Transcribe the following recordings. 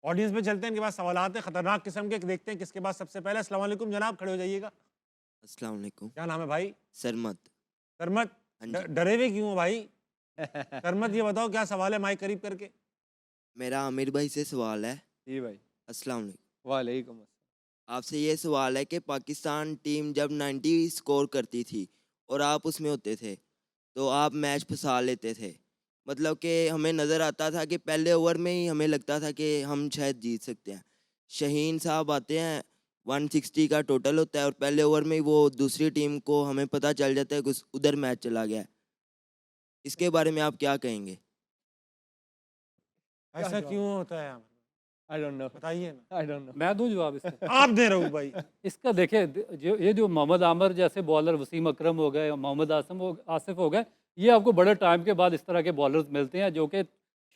Audience میں چلتے ہیں، ان کے پاس سوالات ہیں خطرناک قسم کے، دیکھتے ہیں کس کے پاس سب سے پہلے۔ السلام علیکم جناب، کھڑے ہو جائیے گا۔ السلام علیکم۔ کیا نام ہے بھائی؟ سرمت۔ سرمت۔ ہاں جی، ڈرے ہوئے کیوں ہو بھائی؟ سرمت یہ بتاؤ کیا سوال ہے، مائک قریب کر کے۔ میرا عامر بھائی سے سوال ہے۔ جی بھائی، السلام علیکم۔ وعلیکم السلام۔ آپ سے یہ سوال ہے کہ پاکستان ٹیم جب 90 سکور کرتی تھی اور آپ اس میں ہوتے تھے تو آپ میچ پھنسا لیتے تھے، مطلب کہ ہمیں نظر آتا تھا کہ پہلے اوور میں ہی ہمیں لگتا تھا کہ ہم شاید جیت سکتے ہیں۔ شہین صاحب آتے ہیں، 160 کا ٹوٹل ہوتا ہے اور پہلے اوور میں ہی وہ دوسری ٹیم کو ہمیں پتہ چل جاتا ہے کہ ادھر میچ چلا گیا ہے۔ اس کے بارے میں آپ کیا کہیں گے؟ ایسا کیوں ہوتا ہے؟ I don't know. بتائیے نا۔ I don't know. میں دوں جواب اس کا؟ آپ دے رہا ہوں بھائی۔ اس کا دیکھیں، یہ جو محمد عامر جیسے بالر، وسیم اکرم ہو گئے، محمد آصف ہو گئے، یہ آپ کو بڑے ٹائم کے بعد اس طرح کے بالرز ملتے ہیں جو کہ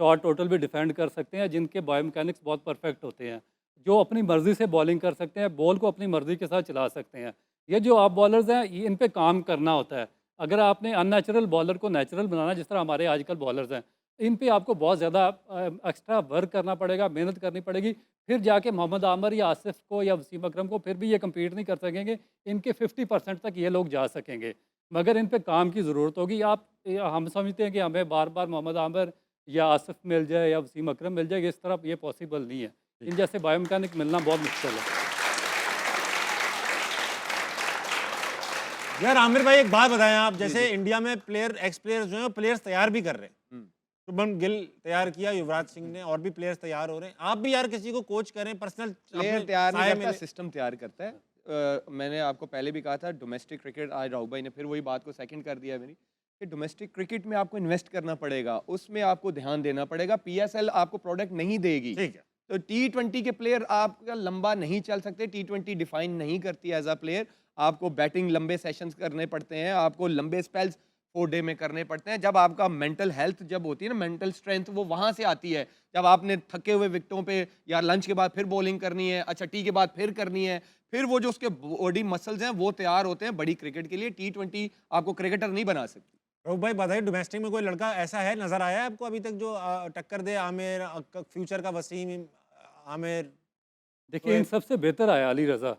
شارٹ ٹوٹل بھی ڈیفینڈ کر سکتے ہیں، جن کے بایو میکینکس بہت پرفیکٹ ہوتے ہیں، جو اپنی مرضی سے بالنگ کر سکتے ہیں، بال کو اپنی مرضی کے ساتھ چلا سکتے ہیں۔ یہ جو آپ بالرز ہیں، یہ ان پہ کام کرنا ہوتا ہے۔ اگر آپ نے ان نیچرل بالر کو نیچرل بنانا، جس طرح ہمارے آج کل بالرز ہیں، ان پہ آپ کو بہت زیادہ ایکسٹرا ورک کرنا پڑے گا، محنت کرنی پڑے گی، پھر جا کے محمد عامر یا آصف کو یا وسیم اکرم کو پھر بھی یہ کمپیٹ نہیں کر سکیں گے۔ ان کے 50% تک یہ لوگ جا سکیں گے، مگر ان پہ کام کی ضرورت ہوگی۔ ہم سمجھتے ہیں کہ ہمیں بار بار محمد عامر یا آصف مل جائے یا وسیم اکرم مل جائے، اس طرح یہ پاسبل نہیں ہے۔ ان جیسے بایو میکینک ملنا بہت مشکل ہے۔ یار عامر بھائی ایک بات بتائیں آپ، جیسے انڈیا میں ایکس پلیئر جو ہیں پلیئرز تیار بھی کر رہے ہیں، شبھم گل تیار کیا، یوراج سنگھ نے، اور بھی پلیئرز تیار ہو رہے ہیں۔ آپ بھی یار کسی کو کوچ کریں، پرسنل پلیئر تیار نہیں کرتا، سسٹم تیار کرتا ہے۔ میں نے آپ کو پہلے بھی کہا تھا ڈومیسٹک کرکٹ، آج راؤ بھائی نے پھر وہی بات کو سیکنڈ کر دیا میری، کہ ڈومیسٹک کرکٹ میں آپ کو انویسٹ کرنا پڑے گا، اس میں آپ کو دھیان دینا پڑے گا۔ پی ایس ایل آپ کو پروڈکٹ نہیں دے گی، ٹھیک ہے۔ تو T20 کے پلیئر آپ کا لمبا نہیں چل سکتے۔ T20 ڈیفائن نہیں کرتی ایز اے پلیئر، آپ کو بیٹنگ لمبے سیشنز کرنے پڑتے ہیں، آپ کو لمبے اسپیلز 4 ڈے میں کرنے پڑتے ہیں۔ جب آپ کا مینٹل ہیلتھ جب ہوتی ہے نا، مینٹل اسٹرینتھ، وہ وہاں سے آتی ہے، جب آپ نے تھکے ہوئے وکٹوں پہ یا لنچ کے بعد پھر بولنگ کرنی ہے، اچھا ٹی کے بعد پھر کرنی ہے، پھر وہ جو اس کے باڈی مسلز ہیں وہ تیار ہوتے ہیں بڑی کرکٹ کے لیے۔ T20 آپ کو کرکٹر نہیں بنا سکتی۔ روب بھائی بتائیے، ڈومیسٹک میں کوئی لڑکا ایسا ہے نظر آیا ہے آپ کو ابھی تک جو ٹکر دے عامر، فیوچر کا وسیم، عامر؟ دیکھیے ان سب سے بہتر آیا علی رضا،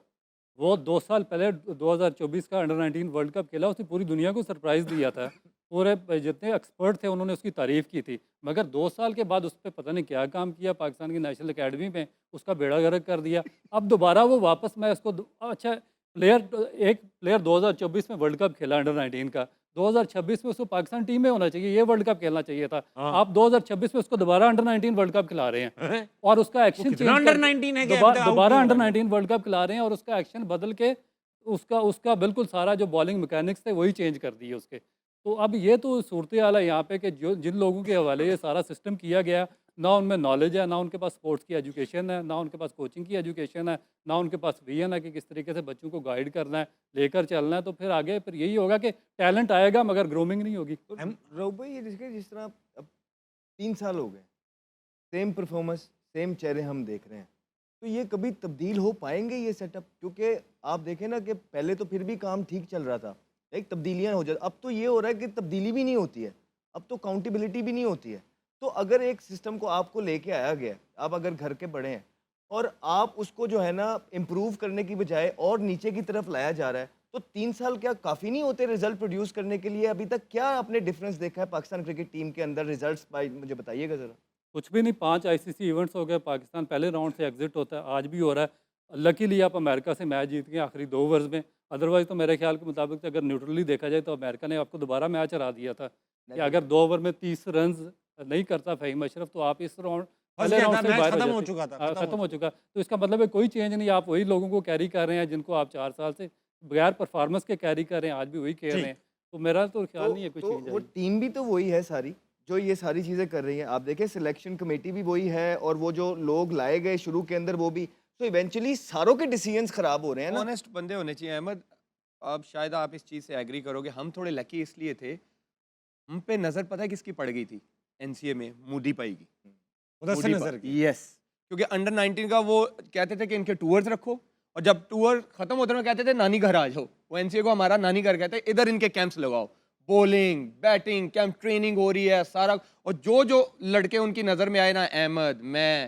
وہ 2 سال پہلے 2024 کا انڈر 19 ورلڈ کپ کھیلا، اس نے پوری دنیا کو سرپرائز دیا تھا۔ پورے جتنے ایکسپرٹ تھے انہوں نے اس کی تعریف کی تھی، مگر 2 سال کے بعد اس پہ پتہ نہیں کیا کام کیا پاکستان کی نیشنل اکیڈمی میں، اس کا بیڑا گرک کر دیا۔ اب دوبارہ وہ واپس، میں اس کو اچھا ایک پلیئر 2024 میں ورلڈ کپ کھیلا انڈر 19 کا، 2026 میں اس کو پاکستان ٹیم میں ہونا چاہیے، یہ ورلڈ کپ کھیلنا چاہیے تھا۔ آپ 2026 میں اس کو دوبارہ انڈر 19 ورلڈ کپ کھلا رہے ہیں، اور اس کا ایکشن انڈر 19 ہے کہ دوبارہ انڈر 19 ورلڈ کپ کھلا رہے ہیں، اور اس کا ایکشن بدل کے اس کا بالکل سارا جو بالنگ میکینکس تھے وہی چینج کر دیے اس کے۔ تو اب یہ تو صورتحال ہے یہاں پہ کہ جن لوگوں کے حوالے یہ سارا سسٹم کیا گیا، نہ ان میں نالج ہے، نہ ان کے پاس اسپورٹس کی ایجوکیشن ہے، نہ ان کے پاس کوچنگ کی ایجوکیشن ہے، نہ ان کے پاس ویژن ہے کہ کس طریقے سے بچوں کو گائیڈ کرنا ہے، لے کر چلنا ہے، تو پھر آگے پھر یہی ہوگا کہ ٹیلنٹ آئے گا مگر گرومنگ نہیں ہوگی۔ روب بھائی یہ جس طرح اب 3 سال ہو گئے، سیم پرفارمنس، سیم چہرے ہم دیکھ رہے ہیں، تو یہ کبھی تبدیل ہو پائیں گے یہ سیٹ اپ؟ کیونکہ آپ دیکھیں نا کہ پہلے تو پھر بھی کام ٹھیک چل رہا تھا، ایک تبدیلیاں ہو جاتی، اب تو یہ ہو رہا ہے کہ تبدیلی بھی نہیں ہوتی ہے، اب تو اکاؤنٹیبلٹی بھی نہیں ہوتی ہے۔ تو اگر ایک سسٹم کو آپ کو لے کے آیا گیا، آپ اگر گھر کے بڑے ہیں اور آپ اس کو جو ہے نا امپروو کرنے کی بجائے اور نیچے کی طرف لایا جا رہا ہے، تو 3 سال کیا کافی نہیں ہوتے ریزلٹ پروڈیوس کرنے کے لیے؟ ابھی تک کیا آپ نے ڈفرینس دیکھا ہے پاکستان کرکٹ ٹیم کے اندر ریزلٹس؟ مجھے بتائیے گا ذرا۔ کچھ بھی نہیں، 5 ICC ایونٹس ہو گئے، پاکستان پہلے راؤنڈ سے ایگزٹ ہوتا ہے، آج بھی ہو رہا ہے۔ لکیلی آپ امریکہ سے میچ جیت گئے آخری 2 اوورز میں، ادروائز تو میرے خیال کے مطابق اگر نیوٹرلی دیکھا جائے تو امریکہ نے آپ کو دوبارہ میچ ہرا دیا تھا کہ اگر 2 اوور میں 30 رنز نہیں کرتا فہیم اشرف تو آپ اس راؤنڈ پہلے راؤنڈ سے باہر ختم ہو ہو جاتے۔ چکا تھا، ختم ہو چکا، تو اس کا مطلب ہے کوئی چینج نہیں، آپ وہی لوگوں کو کیری کر رہے ہیں جن کو آپ 4 سال سے بغیر پرفارمنس کے کیری کر رہے ہیں، آج بھی وہی کہہ رہے ہیں، تو میرا تو خیال نہیں ہے کوئی چینج وہ آئی۔ ٹیم بھی تو وہی ہے ساری جو یہ ساری چیزیں کر رہی ہیں۔ آپ دیکھیں سلیکشن کمیٹی بھی وہی ہے، اور وہ جو لوگ لائے گئے شروع کے اندر وہ بھی، تو ایونچولی ساروں کے ڈیسیژنز خراب ہو رہے ہیں نا۔ آنیسٹ بندے ہونے چاہیے احمد۔ اب شاید آپ اس چیز سے ایگری کرو گے، ہم تھوڑے لکی اس لیے تھے، ہم پہ نظر پتہ ہے کس کی پڑ گئی تھی NCA میں؟ مودی پائی کی، ادھر سے نظر کی۔ یس، کیونکہ انڈر 19 کا وہ کہتے تھے کہ ان کے ٹورز رکھو، اور جب ٹور ختم ہوتے ہیں کہتے تھے نانی گھر آ جاؤ، وہ NCA کو ہمارا نانی گھر کہتے ہیں، ادھر ان کے کیمپس لگاؤ، بولنگ، بیٹنگ کیمپ، ٹریننگ ہو رہی ہے سارا، اور جو لڑکے ان کی نظر میں آئے نا، احمد، میں،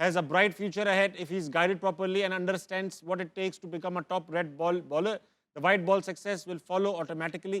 has a bright future ahead if he's guided properly and understands what it takes to become a top red ball bowler. The white ball success will follow automatically.